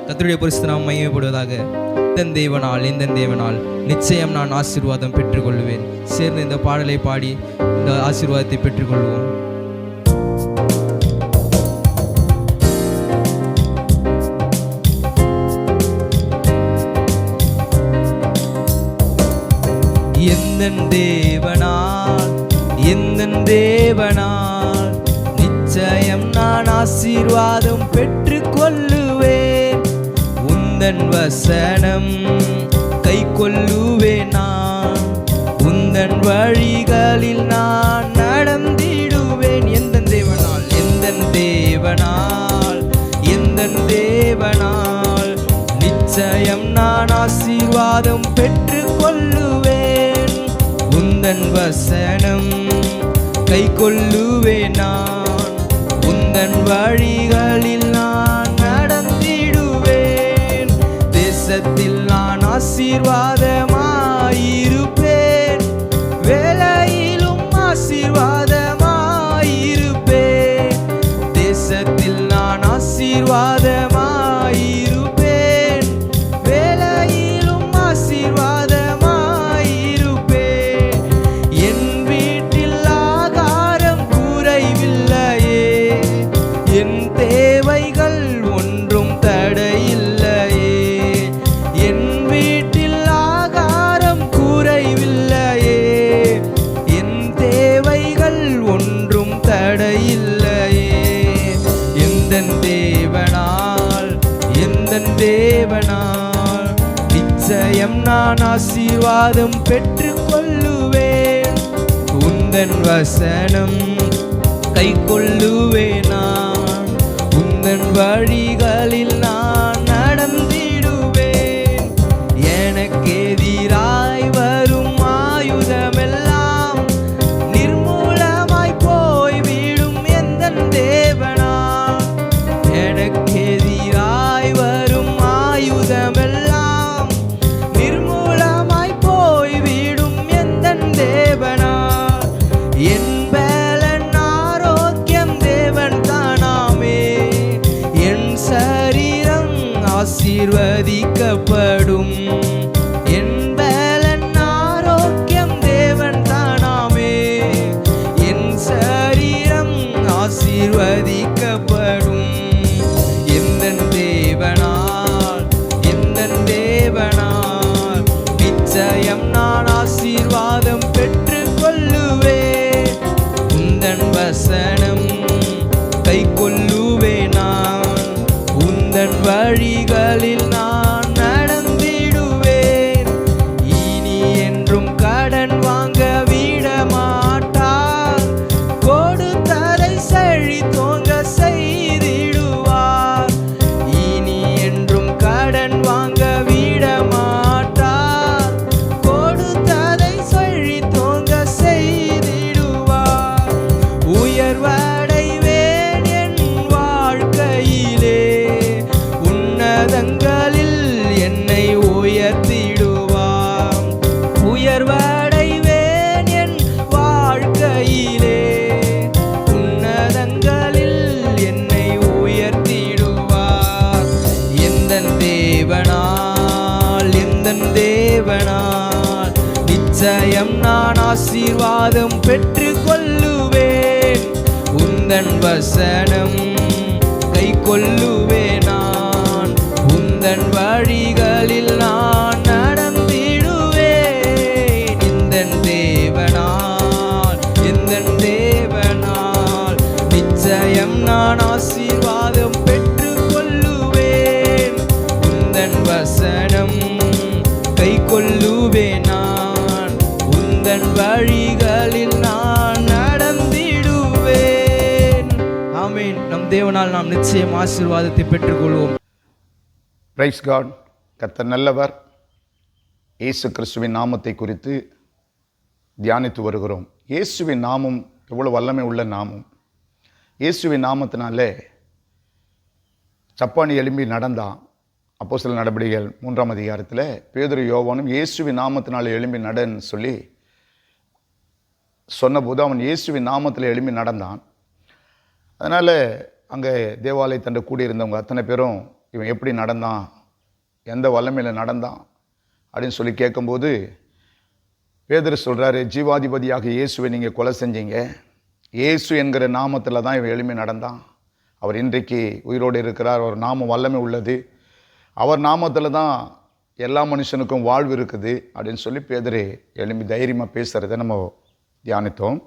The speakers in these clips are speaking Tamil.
கர்த்தருடைய பரிசுத்த நாமம் மகிமைப்படுவதாக. இந்த தேவனால் நிச்சயம் நான் ஆசீர்வாதம் பெற்றுக்கொள்வேன். சேர்ந்து இந்த பாடலை பாடி இந்த ஆசீர்வாதத்தை பெற்றுக்கொள்வோம். எந்தன் தேவனால் நிச்சயம் நான் ஆசீர்வாதம் பெற்றுக்கொள்ளுவேன். உந்தன் வசனம் கை கொள்ளுவேன். நான் உந்தன் வழிகளில் நான் நடந்திடுவேன். எந்தன் தேவனால் நிச்சயம் நான் ஆசீர்வாதம் பெற்றுக்கொள்ளுவேன். உந்தன் வசனம் கை கொள்ளுவேன். நான் உந்தன் வழிகளில் நான் நடந்திடுவேன். தேசத்தில் நான் ஆசீர்வாதமாயிருப்பேன். வேலையிலும் ஆசீர்வாதமாயிருப்பேன். தேசத்தில் நான் ஆசீர்வாதமாயிருப்பேன். வேலையிலும் ஆசீர்வாதமாயிருப்பேன். என் வீட்டில் ஆகாரம் குறைவில்லையே. என் தேவைகள் ஒன்றும் தடையில்லையே. என் வீட்டில் ஆகாரம் குறைவில்லையே. என் தேவைகள் ஒன்றும் தடையில்லையே. எந்தன் தேவனால் நிச்சயம் நான் ஆசீர்வாதம் பெற்றுக்கொள்ளுவேன். உந்தன் வசனம் கை கொள்ளுவேன். நான் உந்தன் வழிகளில் நான் நடந்திடுவேன். எனக்கு எதிராய் வரும் ஆயுதமெல்லாம் நிர்மூலமாய் போய்விடும். எந்தன் தேவனால் எனக்கு எதிராய் வரும் ஆயுதமெல்லாம் நிர்மூலமாய் போய்விடும். எந்தன் தேவனால் என் பலன் ஆரோக்கியம் தேவன் தானாமே. என் சரீரம் ஆசீர்வதிக்கப்படும். என் பலன் ஆரோக்கியம் தேவன் தானாமே. என் சரீரம் ஆசீர்வதிக்கப்படும். எந்தன் தேவனால் நிச்சயம் நான் ஆசீர்வாதம் பெற்றுக்கொள்ளுவேன். உந்தன் வசனம் கை கொள்ளுவேன். நான் உந்தன் வழிகளில் நான் நடந்திடுவேன். இனி என்றும் கடன் வாங்க விட மாட்டார். கொடுத்ததை செழித்தோங்க செய்திடுவார். இனி என்றும் கடன் வாங்க விட மாட்டார். கொடுத்ததை செழித்தோங்க செய்திடுவார். உயர்வடைவேன் என் வாழ்க்கையிலே. உன்னதங்களில் என்னை உயர்த்திடுவார். உயர்வடைவேன் என் வாழ்க்கையிலே. உன்னதங்களில் என்னை உயர்த்திடுவார். எந்தன் தேவனால் நிச்சயம் நான் ஆசீர்வாதம் பெற்றுக்கொள்ளுவேன். உந்தன் வசனம் கை கொள்ளுவேன். நான் உந்தன் வழிகளில் நான் நடந்திடுவேன். எந்தன் தேவனால் நிச்சயம் நான் ஆசீர்வாதம் பெற்றுக்கொள்ளுவேன். உந்தன் வசனம் கை கொள்ளுவேன். நான் உந்தன் வழிகளில் நான் நடந்திடுவேன். ஆமென். நம் தேவனால் நாம் நிச்சயம் ஆசீர்வாதத்தை பெற்றுக்கொள்வோம். Praise God. கர்த்தர் நல்லவர். இயேசு கிறிஸ்துவின் நாமத்தை குறித்து தியானித்து வருகிறோம். இயேசுவின் நாமம் எவ்வளவு வல்லமை உள்ள நாமம். இயேசுவின் நாமத்தினாலே சப்பானி எழும்பி நடந்தான். அப்போஸ்தலர் நடபடிகள் 3ஆம் அதிகாரத்தில் பேதுரு யோவானும் இயேசுவின் நாமத்தினாலே எழும்பி நடன்னு சொல்லி சொன்னபோது அவன் இயேசுவின் நாமத்தில் எழும்பி நடந்தான். அதனால் அங்கே தேவாலயத்தண்டை கூடியிருந்தவங்க அத்தனை பேரும் இவன் எப்படி நடந்தான், எந்த வல்லமையில் நடந்தான் அப்படின்னு சொல்லி கேட்கும்போது பேதுரு சொல்கிறாரு, ஜீவாதிபதியாக இயேசுவை நீங்கள் கொலை செஞ்சீங்க. இயேசு என்கிற நாமத்தில் தான் இவன் எளிமை நடந்தான். அவர் இன்றைக்கு உயிரோடு இருக்கிறார். அவர் நாமம் வல்லமை உள்ளது. அவர் நாமத்தில் தான் எல்லா மனுஷனுக்கும் வாழ்வு இருக்குது அப்படின்னு சொல்லி பேதுரு எளிமை தைரியமாக பேசுகிறத நம்ம தியானித்தோம்.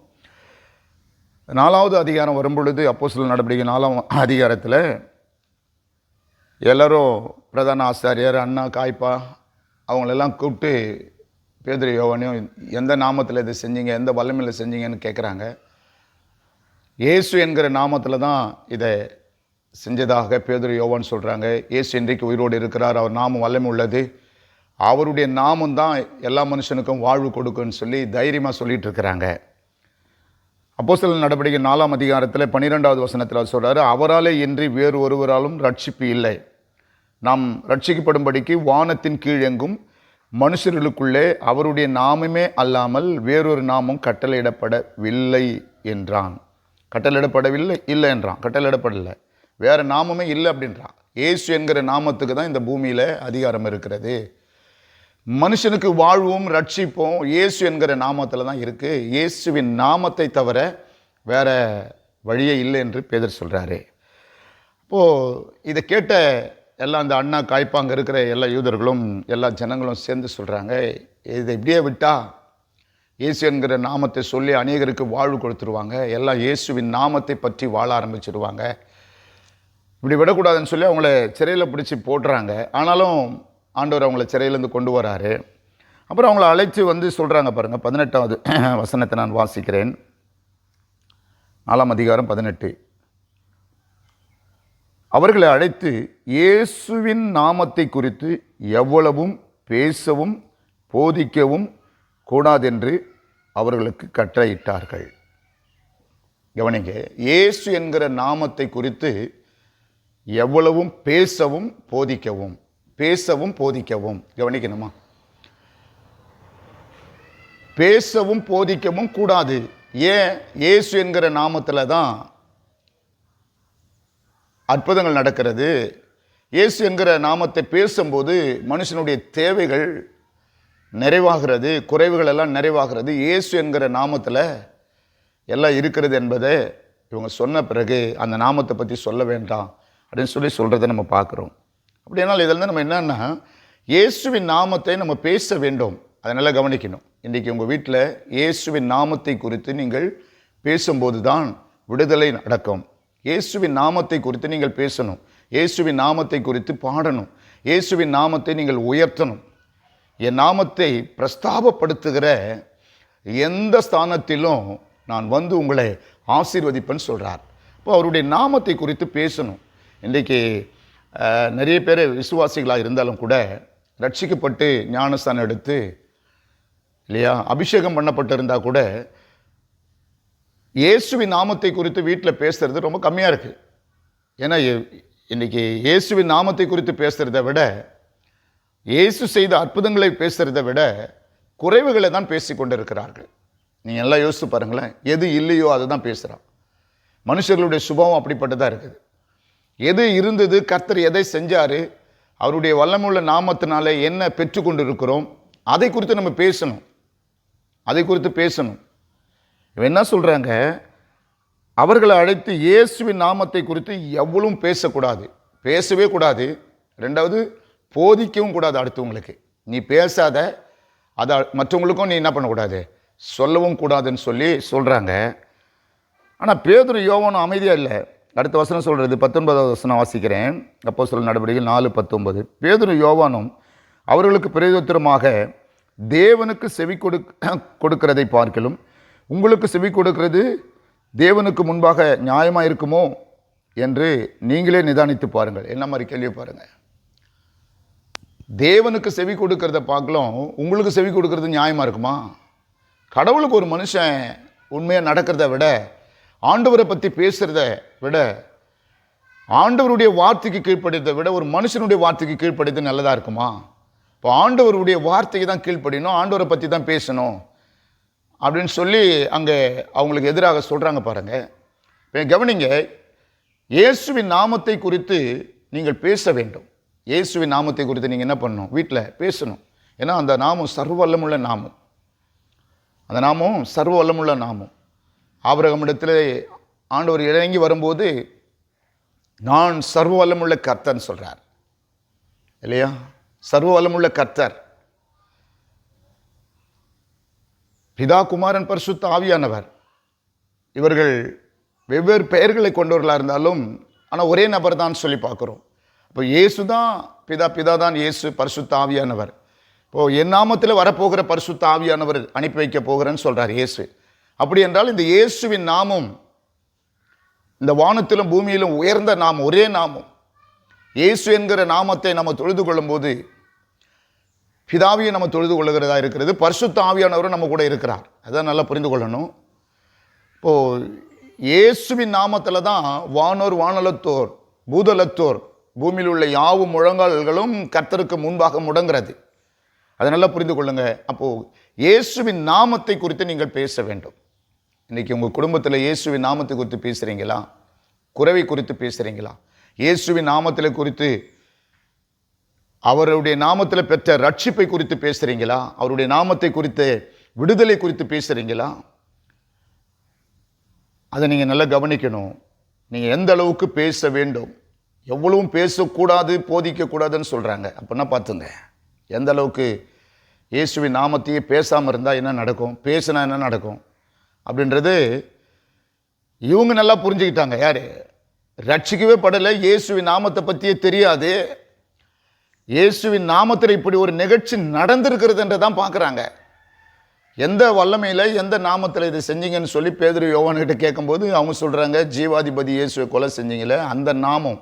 4வது அதிகாரம் வரும்பொழுது அப்போஸ்தலர் நடவடிக்கை 4ஆம் அதிகாரத்தில் எல்லோரும் பிரதான ஆசாரியர், அண்ணா, காய்ப்பா அவங்களெல்லாம் கூப்பிட்டு பேதுரு யோவானையும் எந்த நாமத்தில் இதை செஞ்சீங்க, எந்த வல்லமையில் செஞ்சீங்கன்னு கேட்குறாங்க. இயேசு என்கிற நாமத்தில் தான் இதை செஞ்சதாக பேதுரு யோவான் சொல்கிறாங்க. இயேசு இன்றைக்கு உயிரோடு இருக்கிறார். அவர் நாமம் வல்லமை உள்ளது. அவருடைய நாமம் தான் எல்லா மனுஷனுக்கும் வாழ்வு கொடுக்குன்னு சொல்லி தைரியமாக சொல்லிகிட்டு இருக்கிறாங்க. அப்போஸ்தலர் நடவடிக்கை 4ஆம் அதிகாரத்தில் 12வது வசனத்தில் அவர் சொல்கிறாரு, அவராலே இன்றி வேறு ஒருவராலும் ரட்சிப்பு இல்லை. நாம் ரட்சிக்கப்படும்படிக்கு வானத்தின் கீழ் எங்கும் மனுஷர்களுக்குள்ளே அவருடைய நாமமே அல்லாமல் வேறொரு நாமம் கட்டளையிடப்படவில்லை என்றான். கட்டளையிடப்படவில்லை இல்லை என்றான், கட்டளையிடப்படலை, வேறு நாமமே இல்லை அப்படின்றான். இயேசு என்கிற நாமத்துக்கு தான் இந்த பூமியில் அதிகாரம் இருக்கிறது. மனுஷனுக்கு வாழ்வும் ரட்சிப்பும் இயேசு என்கிற நாமத்தில் தான் இருக்குது. இயேசுவின் நாமத்தை தவிர வேறு வழியே இல்லை என்று பேதுரு சொல்கிறாரு. இப்போது இதை கேட்ட எல்லாம் அந்த அண்ணா, காய்ப்பாங்க இருக்கிற எல்லா யூதர்களும் எல்லா ஜனங்களும் சேர்ந்து சொல்கிறாங்க, இதை இப்படியே விட்டால் இயேசு என்கிற நாமத்தை சொல்லி அநேகருக்கு வாழ்வு கொடுத்துருவாங்க. எல்லாம் இயேசுவின் நாமத்தை பற்றி வாழ ஆரம்பிச்சிடுவாங்க. இப்படி விடக்கூடாதுன்னு சொல்லி அவங்கள சிறையில் பிடிச்சி போடுறாங்க. ஆனாலும் ஆண்டவர் அவங்கள சிறையிலேருந்து கொண்டு வராரு. அப்புறம் அவங்கள அழைச்சி வந்து சொல்கிறாங்க பாருங்கள், 18வது வசனத்தை நான் வாசிக்கிறேன். 4ஆம் அதிகாரம் 18. அவர்களை அழைத்து இயேசுவின் நாமத்தை குறித்து எவ்வளவும் பேசவும் போதிக்கவும் கூடாதென்று அவர்களுக்கு கட்டளையிட்டார்கள். கவனிங்க, இயேசு என்கிற நாமத்தை குறித்து எவ்வளவும் பேசவும் போதிக்கவும், பேசவும் போதிக்கவும், கவனிக்கணுமா, பேசவும் போதிக்கவும் கூடாது. ஏன்? இயேசு என்கிற நாமத்தில் தான் அற்புதங்கள் நடக்கிறது. இயேசு என்கிற நாமத்தை பேசும்போது மனுஷனுடைய தேவைகள் நிறைவாகிறது, குறைவுகள் எல்லாம் நிறைவாகிறது. இயேசு என்கிற நாமத்தில் எல்லாம் இருக்கிறது என்பதை இவங்க சொன்ன பிறகு அந்த நாமத்தை பற்றி சொல்ல வேண்டாம் அப்படின்னு சொல்லி சொல்கிறத நம்ம பார்க்குறோம். அப்படினால் இதில் நம்ம என்னன்னா, இயேசுவின் நாமத்தை நம்ம பேச வேண்டும். அதனால் கவனிக்கணும். இன்றைக்கி உங்கள் வீட்டில் இயேசுவின் நாமத்தை குறித்து நீங்கள் பேசும்போது தான் விடுதலை நடக்கும். இயேசுவின் நாமத்தை குறித்து நீங்கள் பேசணும். இயேசுவின் நாமத்தை குறித்து பாடணும். இயேசுவின் நாமத்தை நீங்கள் உயர்த்தணும். என் நாமத்தை பிரஸ்தாபப்படுத்துகிற எந்த ஸ்தானத்திலும் நான் வந்து உங்களை ஆசீர்வதிப்பேன்னு சொல்கிறார். இப்போ அவருடைய நாமத்தை குறித்து பேசணும். இன்றைக்கி நிறைய பேர் விசுவாசிகளாக இருந்தாலும் கூட ரட்சிக்கப்பட்டு ஞானஸ்தானம் எடுத்து இல்லையா அபிஷேகம் பண்ணப்பட்டிருந்தால் கூட இயேசுவின் நாமத்தை குறித்து வீட்டில் பேசுகிறது ரொம்ப கம்மியாக இருக்குது. ஏன்னா இன்றைக்கி இயேசுவின் நாமத்தை குறித்து பேசுகிறத விட, இயேசு செய்த அற்புதங்களை பேசுகிறத விட குறைவுகளை தான் பேசி கொண்டு இருக்கிறார்கள். நீங்கள் எல்லாம் யோசித்து பாருங்களேன், எது இல்லையோ அதை தான் பேசுகிறான். மனுஷர்களுடைய சுபாவம் அப்படிப்பட்டதாக இருக்குது. எது இருந்தது, கர்த்தர் எதை செஞ்சார், அவருடைய வல்லமுள்ள நாமத்தினால என்ன பெற்றுக்கொண்டு இருக்கிறோம், அதை குறித்து நம்ம பேசணும். அதை குறித்து பேசணும். இவன் என்ன சொல்கிறாங்க, அவர்களை அழைத்து இயேசுவின் நாமத்தை குறித்து எவ்வளவும் பேசக்கூடாது, பேசவே கூடாது. ரெண்டாவது போதிக்கவும் கூடாது. அடுத்தவங்களுக்கு நீ பேசாத, அதை மற்றவங்களுக்கும் நீ என்ன பண்ணக்கூடாது, சொல்லவும் கூடாதுன்னு சொல்லி சொல்கிறாங்க. ஆனால் பேதுரு யோவானும் அமைதியாக இல்லை. அடுத்த வசனம் சொல்கிறது, 19வது வசனம் வாசிக்கிறேன். அப்போஸ்தலர் நடவடிக்கை 4:19. பேதுரு யோவானும் அவர்களுக்கு பிரயோஜனமாக, தேவனுக்கு செவி கொடுக்கிறதை பார்க்கலும் உங்களுக்கு செவி கொடுக்கிறது தேவனுக்கு முன்பாக நியாயமாக இருக்குமோ என்று நீங்களே நிதானித்து பாருங்கள். என்ன மாதிரி கேள்வி பாருங்கள். தேவனுக்கு செவி கொடுக்கிறத பார்க்கலாம், உங்களுக்கு செவி கொடுக்கறது நியாயமாக இருக்குமா? கடவுளுக்கு ஒரு மனுஷன் உண்மையாக நடக்கிறத விட, ஆண்டவரை பற்றி பேசுகிறத விட, ஆண்டவருடைய வார்த்தைக்கு கீழ்ப்படியதை விட ஒரு மனுஷனுடைய வார்த்தைக்கு கீழ்ப்படியது நல்லதாக இருக்குமா? இப்போ ஆண்டவருடைய வார்த்தைக்கு தான் கீழ்ப்படியணும், ஆண்டவரை பற்றி தான் பேசணும் அப்படின்னு சொல்லி அங்கே அவங்களுக்கு எதிராக சொல்கிறாங்க பாருங்கள். இப்போ கவனிங்க, இயேசுவின் நாமத்தை குறித்து நீங்கள் பேச வேண்டும். இயேசுவின் நாமத்தை குறித்து நீங்கள் என்ன பண்ணணும்? வீட்டில் பேசணும். ஏன்னா அந்த நாமம் சர்வ வல்லமுள்ள நாமம். அந்த நாமம் சர்வ வல்லமுள்ள நாமம். ஆபிரகாமிடத்தில் ஆண்டவர் இறங்கி வரும்போது நான் சர்வ வல்லமுள்ள கர்த்தர்ன்னு சொல்கிறார் இல்லையா? சர்வ வல்லமுள்ள கர்த்தர். பிதா, குமாரன், பரிசுத்த ஆவியானவர், இவர்கள் வெவ்வேறு பெயர்களை கொண்டவர்களாக இருந்தாலும் ஆனால் ஒரே நபர் தான் சொல்லி பார்க்குறோம். இப்போ இயேசு தான் பிதா, பிதா தான் இயேசு, பரிசுத்த ஆவியானவர். இப்போது என் நாமத்தில் வரப்போகிற பரிசுத்த ஆவியானவர் அனுப்பி வைக்க போகிறேன்னு சொல்கிறார் இயேசு. அப்படி என்றால் இந்த இயேசுவின் நாமம் இந்த வானத்திலும் பூமியிலும் உயர்ந்த நாமம், ஒரே நாமம். இயேசு என்கிற நாமத்தை நம்ம தொழுது கொள்ளும்போது பிதாவியை நம்ம தொழுது கொள்ளுகிறதா இருக்கிறது. பரிசுத்த ஆவியானவரும் நம்ம கூட இருக்கிறார். அதான் நல்லா புரிந்து கொள்ளணும். இப்போது இயேசுவின் நாமத்தில் தான் வானோர், வானலத்தோர், பூதலத்தோர், பூமியில் உள்ள யாவும் முழங்கால்களும் கர்த்தருக்கு முன்பாக முடங்கிறது. அதை நல்லா புரிந்து கொள்ளுங்க. அப்போது இயேசுவின் நாமத்தை குறித்து நீங்கள் பேச வேண்டும். இன்றைக்கி உங்கள் குடும்பத்தில் இயேசுவின் நாமத்தை குறித்து பேசுகிறீங்களா? குறைவை குறித்து பேசுகிறீங்களா? இயேசுவின் நாமத்தில் குறித்து, அவருடைய நாமத்தில் பெற்ற ரட்சிப்பை குறித்து பேசுகிறீங்களா? அவருடைய நாமத்தை குறித்து விடுதலை குறித்து பேசுகிறீங்களா? அதை நீங்கள் நல்லா கவனிக்கணும். நீங்கள் எந்த அளவுக்கு பேச வேண்டும். எவ்வளவும் பேசக்கூடாது, போதிக்கக்கூடாதுன்னு சொல்கிறாங்க. அப்படின்னா பார்த்துங்க, எந்த அளவுக்கு இயேசுவின் நாமத்தையே பேசாமல் இருந்தால் என்ன நடக்கும், பேசினா என்ன நடக்கும் அப்படின்றது இவங்க நல்லா புரிஞ்சுக்கிட்டாங்க. யார்? ரட்சிக்கவே படலை, இயேசுவின் நாமத்தை பற்றியே தெரியாது. இயேசுவின் நாமத்தில் இப்படி ஒரு நிகழ்ச்சி நடந்திருக்கிறதுன்றதான் பார்க்குறாங்க. எந்த வல்லமையில், எந்த நாமத்தில் இதை செஞ்சீங்கன்னு சொல்லி பேதுரு யோவான்கிட்ட கேட்கும்போது அவங்க சொல்கிறாங்க, ஜீவாதிபதி இயேசுவை கொலை செஞ்சீங்களே அந்த நாமம்,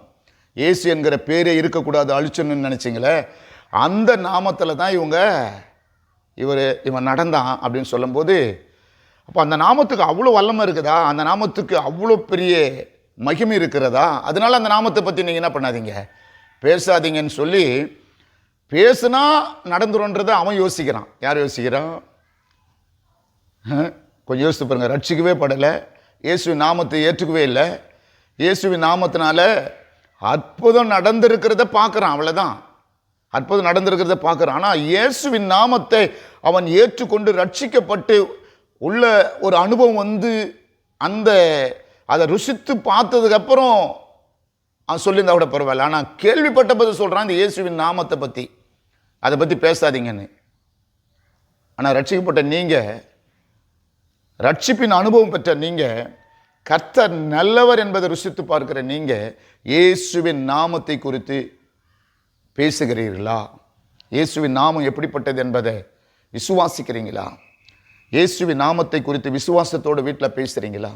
இயேசு என்கிற பேரே இருக்கக்கூடாது, அழிச்சணுன்னு நினச்சிங்களே அந்த நாமத்தில் தான் இவன் நடந்தான் அப்படின்னு சொல்லும்போது, அப்போ அந்த நாமத்துக்கு அவ்வளோ வல்லமை இருக்குதா? அந்த நாமத்துக்கு அவ்வளோ பெரிய மகிமை இருக்கிறதா? அதனால அந்த நாமத்தை பற்றி நீங்கள் என்ன பண்ணாதீங்க, பேசாதீங்கன்னு சொல்லி, பேசுனா நடந்துருன்றதை அவன் யோசிக்கிறான். யார் யோசிக்கிறான்? கொஞ்சம் யோசித்து பாருங்க. ரட்சிக்கவே படலை, இயேசுவின் நாமத்தை ஏற்றுக்கவே இல்லை, இயேசுவின் நாமத்தினால அற்புதம் நடந்திருக்கிறத பார்க்குறான். அவ்வளோதான், அற்புதம் நடந்திருக்கிறத பார்க்குறான். ஆனால் இயேசுவின் நாமத்தை அவன் ஏற்றுக்கொண்டு ரட்சிக்கப்பட்டு உள்ள ஒரு அனுபவம் வந்து அதை ருசித்து பார்த்ததுக்கப்புறம் அவன் சொல்லியிருந்தா கூட பரவாயில்ல. ஆனால் கேள்விப்பட்ட போது சொல்கிறான் இந்த இயேசுவின் நாமத்தை பற்றி, அதை பற்றி பேசாதீங்கன்னு. ஆனால் ரட்சிக்கப்பட்ட நீங்கள், ரட்சிப்பின் அனுபவம் பெற்ற நீங்கள், கர்த்தர் நல்லவர் என்பதை ருசித்து பார்க்கிற நீங்கள் இயேசுவின் நாமத்தை குறித்து பேசுகிறீர்களா? இயேசுவின் நாமம் எப்படிப்பட்டது என்பதை விசுவாசிக்கிறீங்களா? இயேசுவின் நாமத்தை குறித்து விசுவாசத்தோடு வீட்டில் பேசுகிறீங்களா?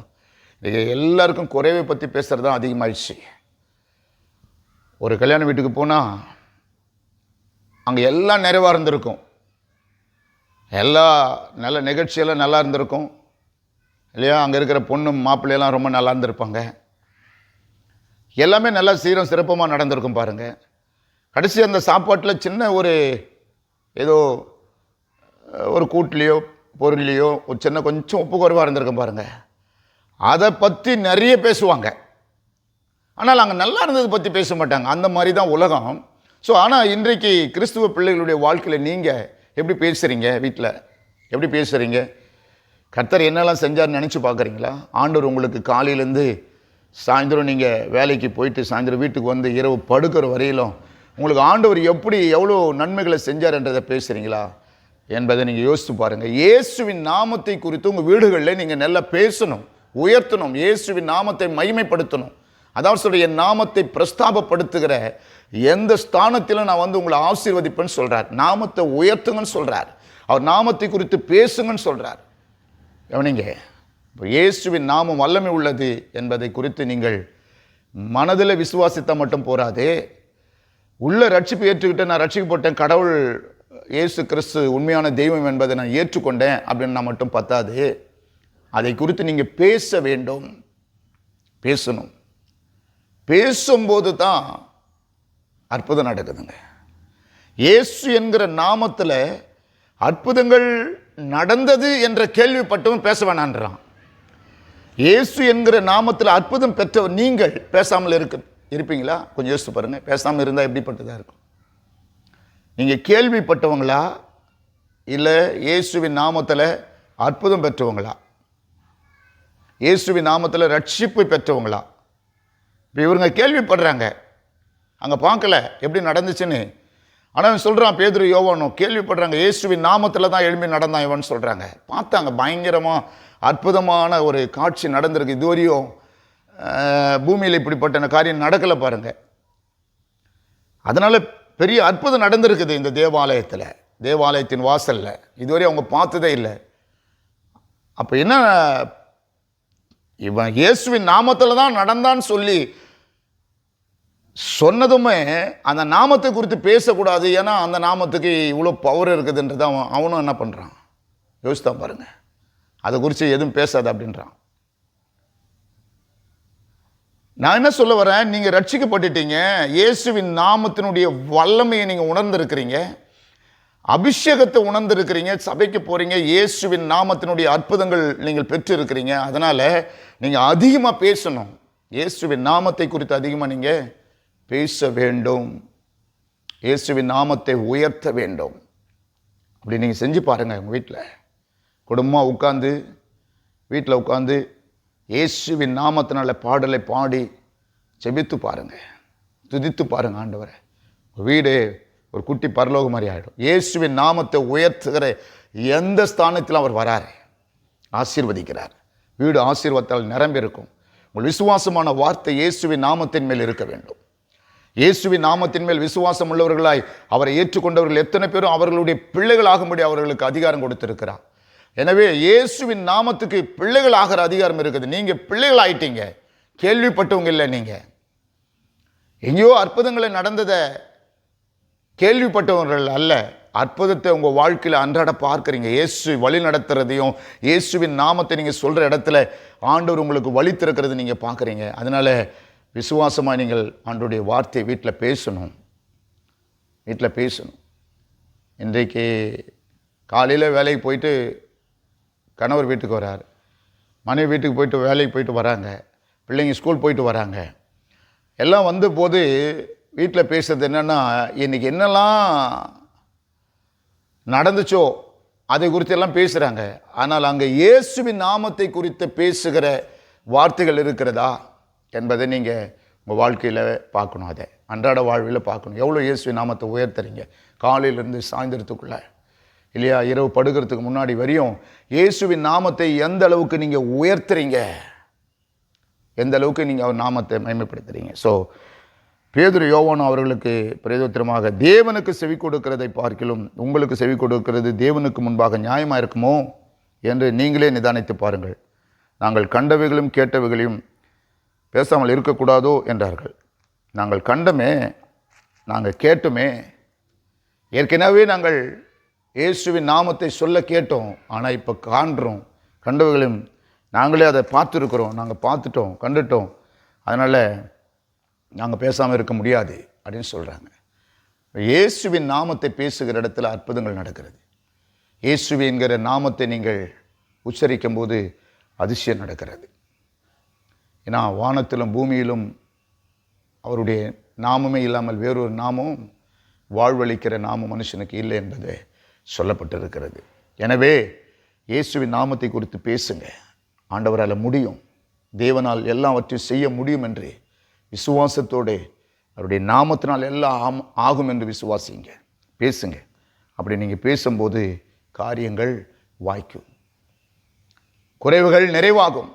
எல்லாருக்கும் குறைவை பற்றி பேசுகிறது தான் அதிகமாகிடுச்சு. ஒரு கல்யாண வீட்டுக்கு போனால் அங்கே எல்லாம் நிறைவாக இருந்திருக்கும், எல்லா நல்ல நிகழ்ச்சியெல்லாம் நல்லா இருந்திருக்கும் இல்லையா? அங்கே இருக்கிற பொண்ணும் மாப்பிள்ளையெல்லாம் ரொம்ப நல்லா இருந்திருப்பாங்க, எல்லாமே நல்லா சீரம் சிறப்பமாக நடந்திருக்கும் பாருங்கள். கடைசி அந்த சாப்பாட்டில் சின்ன ஏதோ ஒரு கூட்லேயோ பொருள்லையோ ஒரு சின்ன கொஞ்சம் உப்பு குறைவாக இருந்திருக்கும் பாருங்கள். அதை பற்றி நிறைய பேசுவாங்க, ஆனால் அங்கே நல்லா இருந்ததை பற்றி பேச மாட்டாங்க. அந்த மாதிரி தான் உலகம். ஸோ ஆனால் இன்றைக்கு கிறிஸ்துவ பிள்ளைகளுடைய வாழ்க்கையில் நீங்கள் எப்படி பேசுகிறீங்க? வீட்டில் எப்படி பேசுகிறீங்க? கர்த்தர் என்னெல்லாம் செஞ்சார்னு நினச்சி பார்க்குறீங்களா? ஆண்டவர் உங்களுக்கு காலையிலேருந்து சாயந்தரம் நீங்கள் வேலைக்கு போயிட்டு சாயந்தரம் வீட்டுக்கு வந்து இரவு படுக்கிற வரையிலும் உங்களுக்கு ஆண்டவர் எவ்வளோ நன்மைகளை செஞ்சார் என்றதை பேசுகிறீங்களா என்பதை நீங்கள் யோசித்து பாருங்கள். இயேசுவின் நாமத்தை குறித்து உங்கள் வீடுகளில் நீங்கள் நல்லா பேசணும், உயர்த்தணும், இயேசுவின் நாமத்தை மகிமைப்படுத்தணும். அதாவது சொல்ற, என் நாமத்தை பிரஸ்தாபப்படுத்துகிற எந்த ஸ்தானத்திலும் நான் உங்களை ஆசீர்வதிப்பேன்னு சொல்கிறார். நாமத்தை உயர்த்துங்கன்னு சொல்கிறார். அவர் நாமத்தை குறித்து பேசுங்கன்னு சொல்கிறார். கவனிங்க, இப்போ இயேசுவின் நாமம் வல்லமை உள்ளது என்பதை குறித்து நீங்கள் மனதில் விசுவாசித்த மட்டும் போராது. உள்ள ரட்சிப்பு ஏற்றுக்கிட்டு நான் ரட்சிக்கப்பட்டேன், கடவுள் இயேசு கிறிஸ்து உண்மையான தெய்வம் என்பதை நான் ஏற்றுக்கொண்டேன் அப்படின்னு நான் மட்டும் பத்தாது. அதை குறித்து நீங்கள் பேச வேண்டும், பேசணும். பேசும்போது தான் அற்புதம் நடக்குதுங்க. இயேசு என்கிற நாமத்தில் அற்புதங்கள் நடந்தது என்ற கேள்விப்பட்டவன் பேச வேணான்றான். இயேசு என்கிற நாமத்தில் அற்புதம் பெற்றவர் நீங்கள் பேசாமல் இருப்பீங்களா? கொஞ்சம் யோசித்து பாருங்கள். பேசாமல் இருந்தால் எப்படிப்பட்டதாக இருக்கும்? நீங்கள் கேள்விப்பட்டவங்களா இல்லை இயேசுவின் நாமத்தில் அற்புதம் பெற்றவங்களா? இயேசுவின் நாமத்தில் ரட்சிப்பு பெற்றவங்களா? இப்போ இவங்க கேள்விப்படுறாங்க, அங்கே பார்க்கல எப்படி நடந்துச்சுன்னு. ஆனால் சொல்கிறான் பேதுரு யோவானும் கேள்விப்படுறாங்க, இயேசுவின் நாமத்தில் தான் எழும்பி நடந்தான் இவன் சொல்கிறாங்க. பார்த்தாங்க, பயங்கரமாக அற்புதமான ஒரு காட்சி நடந்திருக்கு. இதுவரையும் பூமியில் இப்படிப்பட்ட காரியம் நடக்கலை பாருங்கள். அதனால் பெரிய அற்புதம் நடந்திருக்குது இந்த தேவாலயத்தில், தேவாலயத்தின் வாசலில். இதுவரை அவங்க பார்த்ததே இல்லை. அப்போ என்ன, இவன் இயேசுவின் நாமத்தில் தான் நடந்தான்னு சொல்லி சொன்னதுமே அந்த நாமத்தை குறித்து பேசக்கூடாது, ஏன்னா அந்த நாமத்துக்கு இவ்வளோ பவர் இருக்குதுன்றது அவனும் என்ன பண்ணுறான், யோசித்தான் பாருங்க. அதை குறித்து எதுவும் பேசாது அப்படின்றான். நான் என்ன சொல்ல வரேன், நீங்கள் ரட்சிக்கப்பட்டுட்டீங்க, இயேசுவின் நாமத்தினுடைய வல்லமையை நீங்கள் உணர்ந்திருக்கிறீங்க, அபிஷேகத்தை உணர்ந்திருக்கிறீங்க, சபைக்கு போகிறீங்க, இயேசுவின் நாமத்தினுடைய அற்புதங்கள் நீங்கள் பெற்று இருக்கிறீங்க. அதனால் நீங்கள் அதிகமாக பேசணும், இயேசுவின் நாமத்தை குறித்து அதிகமாக நீங்கள் பேச வேண்டும், இயேசுவின் நாமத்தை உயர்த்த வேண்டும். அப்படி நீங்கள் செஞ்சு பாருங்கள். உங்கள் வீட்டில் குடும்பமாக உட்காந்து, வீட்டில் உட்காந்து இயேசுவின் நாமத்தினால பாடலை பாடி ஜெபித்து பாருங்கள், துதித்து பாருங்கள் ஆண்டவரை. வீடு ஒரு குட்டி பரலோகம் மாதிரி ஆகிடும். இயேசுவின் நாமத்தை உயர்த்துகிற எந்த ஸ்தானத்தில் அவர் வராரு, ஆசீர்வதிக்கிறார். வீடு ஆசீர்வாதத்தால் நிரம்பி இருக்கும். உங்கள் விசுவாசமான வார்த்தை இயேசுவின் நாமத்தின் மேல் இருக்க வேண்டும். இயேசுவின் நாமத்தின் மேல் விசுவாசம் உள்ளவர்களாய் அவரை ஏற்றுக்கொண்டவர்கள் எத்தனை பேரும் அவர்களுடைய பிள்ளைகள் ஆகும்படி அவர்களுக்கு அதிகாரம் கொடுத்திருக்கிறார். எனவே இயேசுவின் நாமத்துக்கு பிள்ளைகள் ஆகிற அதிகாரம் இருக்குது. நீங்கள் பிள்ளைகள் ஆயிட்டீங்க, கேள்விப்பட்டவங்க இல்லை. நீங்கள் எங்கேயோ அற்புதங்களை நடந்ததை கேள்விப்பட்டவர்கள் அல்ல, அற்புதத்தை உங்கள் வாழ்க்கையில் அன்றாட பார்க்குறீங்க. இயேசு வழி நடத்துறதையும் இயேசுவின் நாமத்தை நீங்கள் சொல்கிற இடத்துல ஆண்டவர் உங்களுக்கு வழி திறக்கிறது நீங்கள் பார்க்குறீங்க. அதனால் விசுவாசமாக நீங்கள் ஆண்டவருடைய வார்த்தை வீட்டில் பேசணும், வீட்டில் பேசணும். இன்றைக்கு காலையில் வேலைக்கு போயிட்டு கணவர் வீட்டுக்கு வரார், மனைவி வீட்டுக்கு போயிட்டு வேலைக்கு போயிட்டு வராங்க, பிள்ளைங்க ஸ்கூல் போயிட்டு வராங்க. எல்லாம் வந்த போது வீட்டில் பேசுறது என்னென்னா, இன்றைக்கி என்னெல்லாம் நடந்துச்சோ அதை குறித்து எல்லாம் பேசுகிறாங்க. ஆனால் அங்கே இயேசுவின் நாமத்தை குறித்து பேசுகிற வார்த்தைகள் இருக்கிறதா என்பதை நீங்கள் உங்கள் வாழ்க்கையில் பார்க்கணும். அதை அன்றாட வாழ்வில் பார்க்கணும். எவ்வளோ இயேசுவின் நாமத்தை உயர்த்துறீங்க காலையிலேருந்து சாயந்தரத்துக்குள்ளே, இல்லையா? இரவு படுக்கிறதுக்கு முன்னாடி வரையும் இயேசுவின் நாமத்தை எந்த அளவுக்கு நீங்கள் உயர்த்துறீங்க, எந்த அளவுக்கு நீங்கள் அவர் நாமத்தை மேம்படுத்துறீங்க. ஸோ பேதுரு யோவான் அவர்களுக்கு பிரயோஜனமாக, தேவனுக்கு செவி கொடுக்கிறதை பார்க்கிலும் உங்களுக்கு செவி கொடுக்கிறது தேவனுக்கு முன்பாக நியாயமாக இருக்குமோ என்று நீங்களே நிதானித்து பாருங்கள். நாங்கள் கண்டவைகளும் கேட்டவைகளையும் பேசாமல் இருக்கக்கூடாதோ என்றார்கள். நாங்கள் கண்டமே, நாங்கள் கேட்டுமே, ஏற்கனவே நாங்கள் இயேசுவின் நாமத்தை சொல்ல கேட்டோம், ஆனால் இப்போ காண்றோம், கண்டவைகளும் நாங்களே அதை பார்த்துருக்குறோம், நாங்கள் பார்த்துட்டோம், கண்டுட்டோம், அதனால் நாங்கள் பேசாமல் இருக்க முடியாது அப்படின்னு சொல்கிறாங்க. இயேசுவின் நாமத்தை பேசுகிற இடத்துல அற்புதங்கள் நடக்கிறது. இயேசுவி என்கிற நாமத்தை நீங்கள் உச்சரிக்கும் போது அதிசயம் நடக்கிறது. ஏன்னா வானத்திலும் பூமியிலும் அவருடைய நாமமே இல்லாமல் வேறொரு நாமமும் வாழ்வளிக்கிற நாமம் மனுஷனுக்கு இல்லை என்பது சொல்லப்பட்டிருக்கிறது. எனவே இயேசுவின் நாமத்தை குறித்து பேசுங்க. ஆண்டவரால் முடியும், தேவனால் எல்லாவற்றையும் செய்ய முடியும் என்று விசுவாசத்தோடு, அவருடைய நாமத்தினால் எல்லாம் ஆகும் என்று விசுவாசிங்க, பேசுங்க. அப்படி நீங்கள் பேசும்போது காரியங்கள் வாய்க்கும், குறைவுகள் நிறைவாகும்.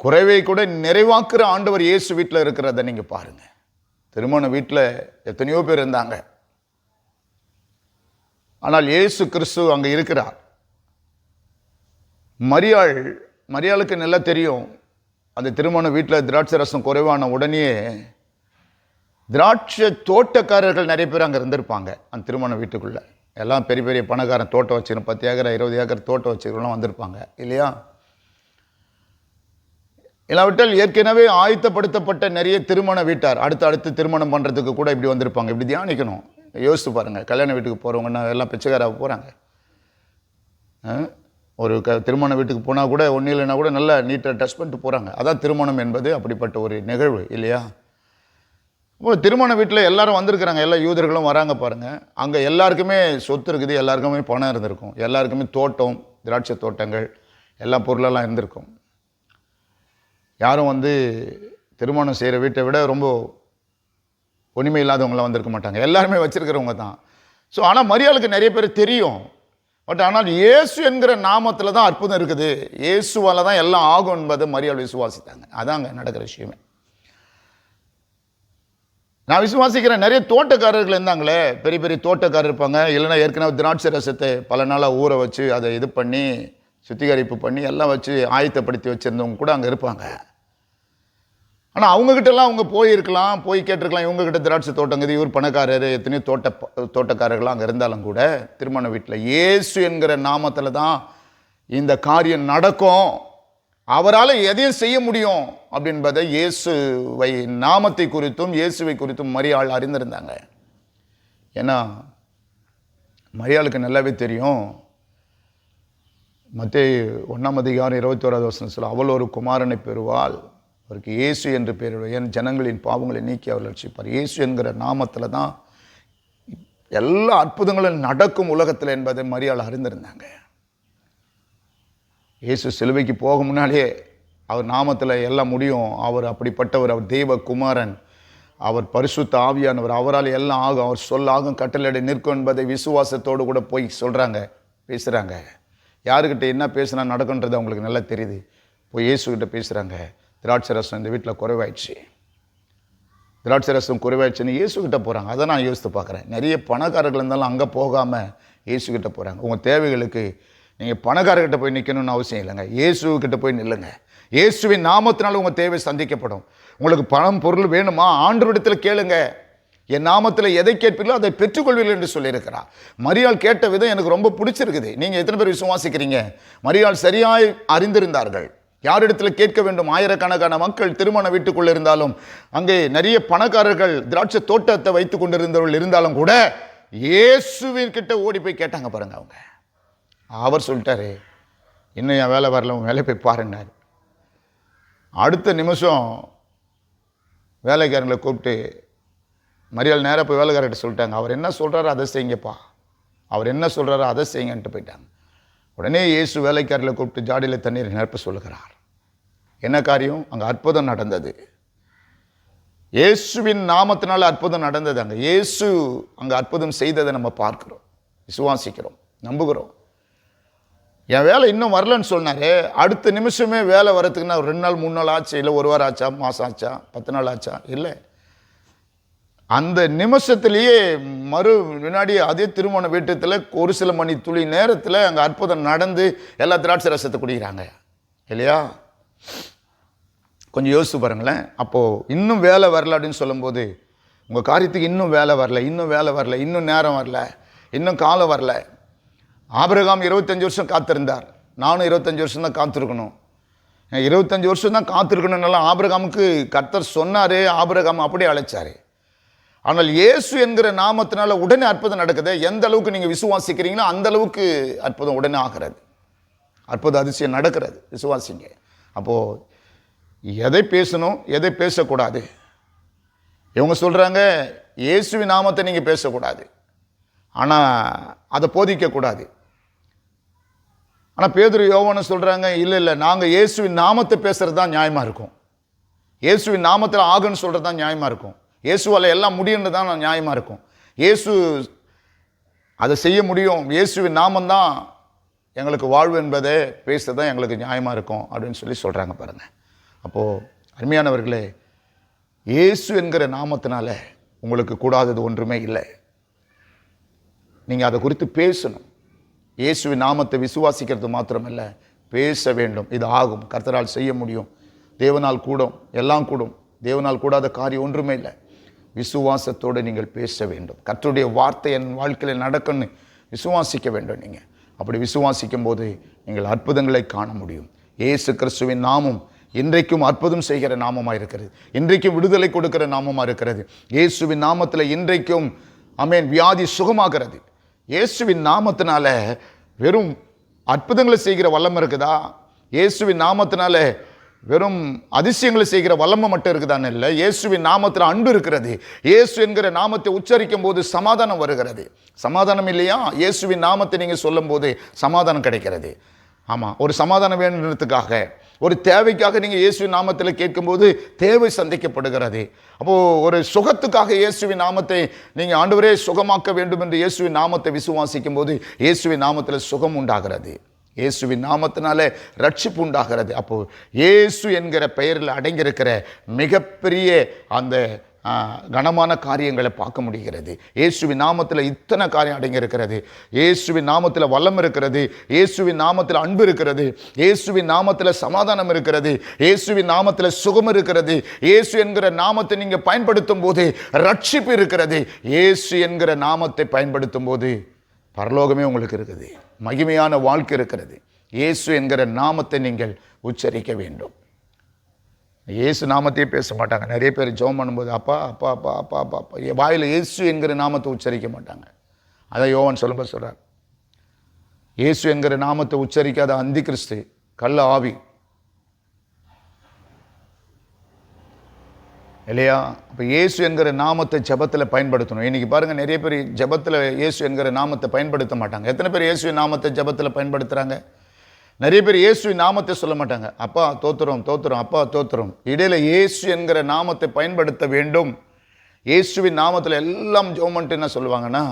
குறைவை கூட நிறைவாக்குற ஆண்டவர் இயேசு வீட்டில் இருக்கிறத நீங்கள் பாருங்கள். திருமண வீட்டில் எத்தனையோ பேர் இருந்தாங்க, ஆனால் இயேசு கிறிஸ்து அங்கே இருக்கிறார். மரியாளுக்கு நல்லா தெரியும், அந்த திருமண வீட்டில் திராட்சை ரசம் குறைவான உடனே திராட்சை தோட்டக்காரர்கள் நிறைய பேர் அங்கே இருந்திருப்பாங்க. அந்த திருமண வீட்டுக்குள்ளே எல்லாம் பெரிய பெரிய பணக்காரன் தோட்டம் வச்சுக்கணும், 10 ஏக்கர் 20 ஏக்கர் தோட்டம் வச்சுக்கிறவங்களாம் வந்திருப்பாங்க இல்லையா? இல்லாவிட்டால் ஏற்கனவே ஆயத்தப்படுத்தப்பட்ட நிறைய திருமண வீட்டார் அடுத்து திருமணம் பண்ணுறதுக்கு கூட இப்படி வந்திருப்பாங்க. இப்படி தியானிக்கணும். யோசித்து பாருங்கள், கல்யாண வீட்டுக்கு போகிறவங்கன்னா எல்லாம் பிச்சைக்காராக போகிறாங்க. ஒரு திருமண வீட்டுக்கு போனால் கூட ஒன்றும் இல்லைன்னா கூட நல்லா நீட்டாக டச் பண்ணிட்டு போகிறாங்க. அதான் திருமணம் என்பது அப்படிப்பட்ட ஒரு நிகழ்வு இல்லையா? இப்போ திருமண வீட்டில் எல்லாரும் வந்திருக்கிறாங்க, எல்லா யூதர்களும் வராங்க பாருங்கள். அங்கே எல்லாருக்குமே சொத்து இருக்குது, எல்லாருக்குமே பணம் இருந்திருக்கும், எல்லாருக்குமே தோட்டம், திராட்சை தோட்டங்கள், எல்லா பொருளெல்லாம் இருந்திருக்கும். யாரும் திருமணம் செய்கிற வீட்டை விட ரொம்ப ஒன்றுமே இல்லாதவங்களாம் வந்திருக்க மாட்டாங்க, எல்லாருமே வச்சுருக்கிறவங்க தான். ஸோ ஆனால் மரியாளுக்கு நிறைய பேர் தெரியும். பட் ஆனால் இயேசு என்கிற நாமத்தில் தான் அற்புதம் இருக்குது, இயேசுவால் தான் எல்லாம் ஆகும் என்பதை மரியாள் விசுவாசித்தாங்க. அதாங்க நடக்கிற விஷயமே. நான் விசுவாசிக்கிறேன், நிறைய தோட்டக்காரர்கள் இருந்தாங்களே, பெரிய பெரிய தோட்டக்காரர் இருப்பாங்க, இல்லைன்னா ஏற்கனவே திராட்சை ரசத்தை பல நாளாக ஊற வச்சு அதை இது பண்ணி சுத்திகரிப்பு பண்ணி எல்லாம் வச்சு ஆயத்தப்படுத்தி வச்சுருந்தவங்க கூட அங்கே இருப்பாங்க. ஆனால் அவங்கக்கிட்டலாம் அவங்க போயிருக்கலாம், போய் கேட்டிருக்கலாம், இவங்ககிட்ட திராட்சை தோட்டங்குது, இவர் பணக்காரர், எத்தனையோ தோட்டக்காரர்கள்லாம் அங்கே இருந்தாலும் கூட திருமண வீட்டில் இயேசு என்கிற நாமத்தில் தான் இந்த காரியம் நடக்கும், அவரால் எதையும் செய்ய முடியும் அப்படின்பதை இயேசுவை நாமத்தை குறித்தும் இயேசுவை குறித்தும் மரியாள் அறிந்திருந்தாங்க. ஏன்னா மரியாளுக்கு நல்லாவே தெரியும், மத்தேயு 1:21 சொல்ல, அவள் ஒரு குமாரனை பெறுவாள், அவருக்கு இயேசு என்று பெயர், என் ஜனங்களின் பாவங்களை நீக்கி அவர் ரட்சிப்பார். இயேசு என்கிற நாமத்தில் தான் எல்லா அற்புதங்களும் நடக்கும் உலகத்தில் என்பதை மரியாள் அறிந்திருந்தாங்க. இயேசு சிலுவைக்கு போக முன்னாலே அவர் நாமத்தில் எல்லாம் முடியும், அவர் அப்படிப்பட்டவர், அவர் தெய்வ குமாரன், அவர் பரிசுத்த ஆவியானவர், அவரால் எல்லாம் ஆகும், அவர் சொல்லாகும் கட்டளை நிற்கும் என்பதை விசுவாசத்தோடு கூட போய் சொல்கிறாங்க, பேசுகிறாங்க. யாருக்கிட்ட என்ன பேசுனா நடக்குன்றது அவங்களுக்கு நல்லா தெரியுது. போய் இயேசுக்கிட்ட பேசுகிறாங்க, திராட்சை ரசம் இந்த வீட்டில் குறைவாயிடுச்சு, திராட்சை ரசம் குறைவாயிடுச்சுன்னு இயேசுக்கிட்ட போகிறாங்க. அதை நான் யோசித்து பார்க்குறேன். நிறைய பணக்காரர்கள் இருந்தாலும் அங்கே போகாமல் இயேசுக்கிட்ட போகிறாங்க. உங்கள் தேவைகளுக்கு நீங்கள் பணக்காரர்கிட்ட போய் நிற்கணும்னு அவசியம் இல்லைங்க, இயேசுக்கிட்ட போய் நில்லுங்க. இயேசுவின் நாமத்தினால உங்கள் தேவை சந்திக்கப்படும். உங்களுக்கு பணம் பொருள் வேணுமா, ஆண்டவரிடத்தில் கேளுங்க, என் நாமத்தில் எதை கேட்பீர்களோ அதை பெற்றுக்கொள்வீர்கள் என்று சொல்லியிருக்கிறார். மரியாள் கேட்ட விதம் எனக்கு ரொம்ப பிடிச்சிருக்குது. நீங்கள் எத்தனை பேர் விசுவாசிக்கிறீங்க? மரியாள் சரியாய் அறிந்திருந்தார்கள் யாரிடத்தில் கேட்க வேண்டும். ஆயிரக்கணக்கான மக்கள் திருமண வீட்டுக்குள்ளே இருந்தாலும், அங்கே நிறைய பணக்காரர்கள் திராட்சை தோட்டத்தை வைத்து கொண்டிருந்தவர்கள் இருந்தாலும் கூட இயேசுவின்கிட்ட ஓடி போய் கேட்டாங்க பாருங்க. அவங்க அவர் சொல்லிட்டாரு, இன்னும் என் வேலை வரல, உன் வேலை போய் பாருன்னாரு. அடுத்த நிமிஷம் வேலைக்காரங்களை கூப்பிட்டு மரியாள் நேராக போய் வேலைக்காரர்கிட்ட சொல்லிட்டாங்க, அவர் என்ன சொல்கிறாரோ அதை செய்யுங்கப்பா, அவர் என்ன சொல்கிறாரோ அதை செய்யுங்கன்ட்டு போயிட்டாங்க. உடனே இயேசு வேலைக்காரர்களை கூப்பிட்டு ஜாடியில் தண்ணீர் நிரப்ப சொல்லுகிறார். என்ன காரியம்? அங்கே அற்புதம் நடந்தது. இயேசுவின் நாமத்தினால அற்புதம் நடந்தது. அங்கே இயேசு அங்கே அற்புதம் செய்ததை நம்ம பார்க்கிறோம், விசுவாசிக்கிறோம், நம்புகிறோம். என் வேலை இன்னும் வரலன்னு சொன்னார். அடுத்த நிமிஷமே வேலை வரத்துக்குன்னா 2 நாள் 3 நாள் ஆச்சு, இல்லை 1 வாரம் ஆச்சா, மாதம் ஆச்சா, 10 நாள் ஆச்சா, இல்லை, அந்த நிமிஷத்துலேயே வினாடி அதே திருமண வீட்டத்தில் ஒரு சில மணி துளி நேரத்தில் அங்கே அற்புதம் நடந்து எல்லா திராட்சை ரசத்தை குடிக்கிறாங்க இல்லையா? கொஞ்சம் யோசித்து பாருங்களேன். அப்போது இன்னும் வேலை வரல அப்படின்னு சொல்லும்போது, உங்கள் காரியத்துக்கு இன்னும் வேலை வரல, இன்னும் வேலை வரல, இன்னும் நேரம் வரல, இன்னும் காலம் வரல. ஆபிரகாம் 25 வருஷம் காத்திருந்தார், நானும் 25 வருஷம் தான் காத்திருக்கணும். 25 வருஷம் தான் காத்திருக்கணும்னால ஆபிரகாமுக்கு கர்த்தர் சொன்னார், ஆபிரகாம் அப்படியே அழைச்சார். ஆனால் இயேசு என்கிற நாமத்தினால உடனே அற்புதம் நடக்குது. எந்த அளவுக்கு நீங்கள் விசுவாசிக்கிறீங்களோ அந்த அளவுக்கு அற்புதம் உடனே ஆகிறது, அற்புத அதிசயம் நடக்கிறது. விசுவாசிங்க. அப்போது எதை பேசணும், எதை பேசக்கூடாது? இவங்க சொல்கிறாங்க இயேசுவின் நாமத்தை நீங்கள் பேசக்கூடாது, ஆனால் அதை போதிக்கக்கூடாது. ஆனால் பேதுரு யோவானு சொல்கிறாங்க, இல்லை இல்லை, நாங்கள் இயேசுவின் நாமத்தை பேசுகிறது தான் நியாயமாக இருக்கும், இயேசுவின் நாமத்தில் ஆகுன்னு சொல்கிறது தான் நியாயமாக இருக்கும், இயேசுவால் எல்லாம் முடியுன்னு தான் நியாயமாக இருக்கும், இயேசு அதை செய்ய முடியும், இயேசுவின் நாமந்தான் எங்களுக்கு வாழ்வு என்பதை பேசுகிறது தான் எங்களுக்கு நியாயமாக இருக்கும் அப்படின்னு சொல்லி சொல்கிறாங்க பாருங்கள். அப்போது அருமையானவர்களே, இயேசு என்கிற நாமத்தினால உங்களுக்கு கூடாதது ஒன்றுமே இல்லை. நீங்கள் அதை குறித்து பேசணும். இயேசுவின் நாமத்தை விசுவாசிக்கிறது மாத்திரமல்ல, பேச வேண்டும். இது ஆகும், கர்த்தரால் செய்ய முடியும், தேவனால் கூடும், எல்லாம் கூடும், தேவனால் கூடாத காரியம் ஒன்றுமே இல்லை. விசுவாசத்தோடு நீங்கள் பேச வேண்டும். கர்த்தருடைய வார்த்தை என் வாழ்க்கையில் நடக்குன்னு விசுவாசிக்க வேண்டும். நீங்கள் அப்படி விசுவாசிக்கும் போது நீங்கள் அற்புதங்களை காண முடியும். இயேசு கிறிஸ்துவின் நாமம் இன்றைக்கும் அற்புதம் செய்கிற நாமமாக இருக்கிறது, இன்றைக்கும் விடுதலை கொடுக்கிற நாமமாக இருக்கிறது. இயேசுவின் நாமத்தில் இன்றைக்கும் ஆமென் வியாதி சுகமாகிறது. இயேசுவின் நாமத்தினால வெறும் அற்புதங்களை செய்கிற வல்லமை இருக்குதா? இயேசுவின் நாமத்தினால வெறும் அதிசயங்களை செய்கிற வல்லமை மட்டும் இருக்குதான்னு இல்லை, இயேசுவின் நாமத்தில் அன்பு இருக்கிறது. இயேசு என்கிற நாமத்தை உச்சரிக்கும் போது சமாதானம் வருகிறது. சமாதானம் இல்லையா? இயேசுவின் நாமத்தை நீங்கள் சொல்லும் போது சமாதானம் கிடைக்கிறது. ஆமாம், ஒரு சமாதானம் வேணுன்றதுக்காக, ஒரு தேவைக்காக நீங்கள் இயேசுவின் நாமத்தில் கேட்கும்போது தேவை சந்திக்கப்படுகிறது. அப்போது ஒரு சுகத்துக்காக இயேசுவின் நாமத்தை நீங்கள் ஆண்டவரே சுகமாக்க வேண்டும் என்று இயேசுவின் நாமத்தை விசுவாசிக்கும் போது இயேசுவின் நாமத்தில் சுகம் உண்டாகிறது. இயேசுவின் நாமத்தினால ரட்சிப்பு உண்டாகிறது. அப்போது இயேசு என்கிற பெயரில் அடங்கியிருக்கிற மிகப்பெரிய அந்த கனமான காரியங்களை பார்க்க முடிகிறது. இயேசுவின் நாமத்தில் இத்தனை காரியம் அடங்கியிருக்கிறது. இயேசுவின் நாமத்தில் வல்லம் இருக்கிறது, இயேசுவின் நாமத்தில் அன்பு இருக்கிறது, இயேசுவின் நாமத்தில் சமாதானம் இருக்கிறது, இயேசுவின் நாமத்தில் சுகம் இருக்கிறது. இயேசு என்கிற நாமத்தை நீங்கள் பயன்படுத்தும் போது ரட்சிப்பு இருக்கிறது. இயேசு என்கிற நாமத்தை பயன்படுத்தும் போது பரலோகமே உங்களுக்கு இருக்குது, மகிமையான வாழ்க்கை இருக்கிறது. இயேசு என்கிற நாமத்தை நீங்கள் உச்சரிக்க வேண்டும். இயேசு நாமத்தையே பேச மாட்டாங்க. நிறைய பேர் ஜெபம் பண்ணும்போது அப்பா அப்பா அப்பா அப்பா அப்பா அப்பா வாயில் இயேசு என்கிற நாமத்தை உச்சரிக்க மாட்டாங்க. அதான் யோவான் சொல்லும்போது சொல்கிறார், இயேசு என்கிற நாமத்தை உச்சரிக்காத அந்தி கிறிஸ்து, கள்ள ஆவி இல்லையா? அப்போ இயேசு என்கிற நாமத்தை ஜெபத்தில் பயன்படுத்தணும். இன்றைக்கி பாருங்கள், நிறைய பேர் ஜெபத்தில் இயேசு என்கிற நாமத்தை பயன்படுத்த மாட்டாங்க. எத்தனை பேர் இயேசுவின் நாமத்தை ஜெபத்தில் பயன்படுத்துகிறாங்க? நிறைய பேர் இயேசுவின் நாமத்தை சொல்ல மாட்டாங்க. அப்பா தோத்துறோம் தோத்துறோம், அப்பா தோத்துறோம். இடையில இயேசு என்கிற நாமத்தை பயன்படுத்த வேண்டும். இயேசுவின் நாமத்தில் எல்லாம் ஜெபம் பண்ணிட்டு என்ன சொல்லுவாங்கன்னா,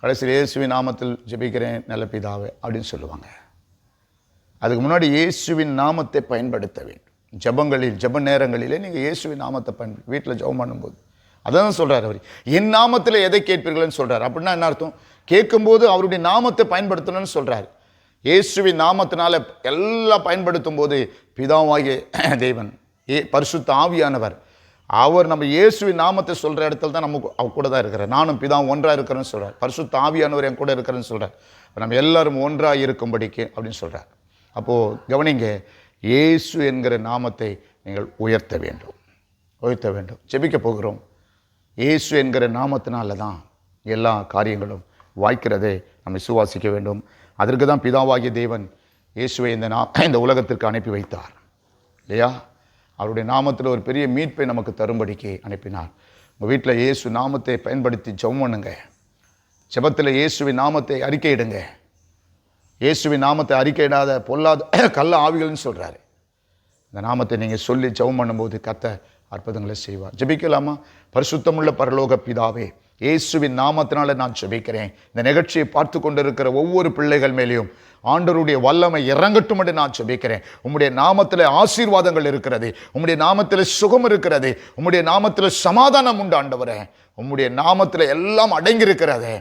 கடைசியில் இயேசுவின் நாமத்தில் ஜெபிக்கிறேன் நல்ல பிதாவே அப்படின்னு சொல்லுவாங்க. அதுக்கு முன்னாடி இயேசுவின் நாமத்தை பயன்படுத்த வேண்டும். ஜெபங்களில், ஜெப நேரங்களிலே நீங்கள் இயேசுவின் நாமத்தை பயன்படுத்த, வீட்டில் ஜெபம் பண்ணும்போது அதான் சொல்கிறார் அவர், என் நாமத்தில் எதை கேட்பீர்கள்னு சொல்கிறார். அப்படின்னா என்ன அர்த்தம்? கேட்கும்போது அவருடைய நாமத்தை பயன்படுத்தணும்னு சொல்கிறார். இயேசுவின் நாமத்தினால எல்லாம் பயன்படுத்தும் போது பிதாவாகிய தேவன், பரிசுத்த ஆவியானவர், அவர் நம்ம இயேசுவின் நாமத்தை சொல்கிற இடத்துல தான் நம்ம அவர் கூட தான் இருக்கிறார். நானும் பிதாவும் ஒன்றாக இருக்கிறேன்னு சொல்கிறார். பரிசுத்த ஆவியானவர் என் கூட இருக்கிறேன்னு சொல்கிறார். நம்ம எல்லாரும் ஒன்றாக இருக்கும்படிக்கு அப்படின்னு சொல்கிறார். அப்போது கவனிங்க, இயேசு என்கிற நாமத்தை நீங்கள் உயர்த்த வேண்டும், உயர்த்த வேண்டும். ஜெபிக்க போகிறோம். இயேசு என்கிற நாமத்தினால தான் எல்லா காரியங்களும் வாய்க்கிறதை நம்ம விசுவாசிக்க வேண்டும். அதற்கு தான் பிதாவாகிய தேவன் இயேசுவை இந்த உலகத்திற்கு அனுப்பி வைத்தார் இல்லையா? அவருடைய நாமத்தில் ஒரு பெரிய மீட்பை நமக்கு தரும்படிக்கு அனுப்பினார். உங்கள் வீட்டில் இயேசு நாமத்தை பயன்படுத்தி ஜெபம் பண்ணுங்க. ஜெபத்தில் இயேசுவின் நாமத்தை அறிக்கையிடுங்க. இயேசுவின் நாமத்தை அறிக்கையிடாத பொல்லாத கள்ள ஆவிகள்னு சொல்கிறாரு. இந்த நாமத்தை நீங்கள் சொல்லி ஜெபம் பண்ணும்போது கர்த்தர் அற்புதங்களை செய்வார். ஜெபிக்கலாமா? பரிசுத்தமுள்ள பரலோக பிதாவே, இயேசுவின் நாமத்தினால நான் ஜெபிக்கிறேன். இந்த நிகழ்ச்சியை பார்த்து கொண்டிருக்கிற ஒவ்வொரு பிள்ளைகள் மேலேயும் ஆண்டவருடைய வல்லமை இறங்கட்டும் என்று நான் ஜெபிக்கிறேன். உம்முடைய நாமத்தில் ஆசீர்வாதங்கள் இருக்கிறது, உம்முடைய நாமத்தில் சுகம் இருக்கிறது, உம்முடைய நாமத்தில் சமாதானம் உண்டு ஆண்டவரே. உம்முடைய நாமத்தில் எல்லாம் அடங்கியிருக்கிறது.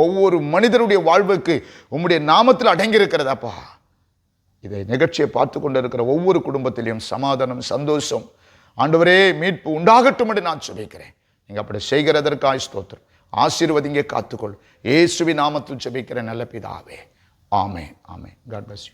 ஒவ்வொரு மனிதருடைய வாழ்வுக்கு உம்முடைய நாமத்தில் அடங்கியிருக்கிறதாப்பா. இதை நிகழ்ச்சியை பார்த்து கொண்டிருக்கிற ஒவ்வொரு குடும்பத்திலையும் சமாதானம், சந்தோஷம், ஆண்டவரே மீட்பு உண்டாகட்டும் என்று நான் ஜெபிக்கிறேன். நீங்கள் அப்படி செய்கிறதற்காக ஸ்தோத்திரம். ஆசீர்வதிங்க, காத்துக்கொள். இயேசுவின் நாமத்தில் ஜெபிக்கிற நல்ல பிதாவே. Amen, amen. God bless you.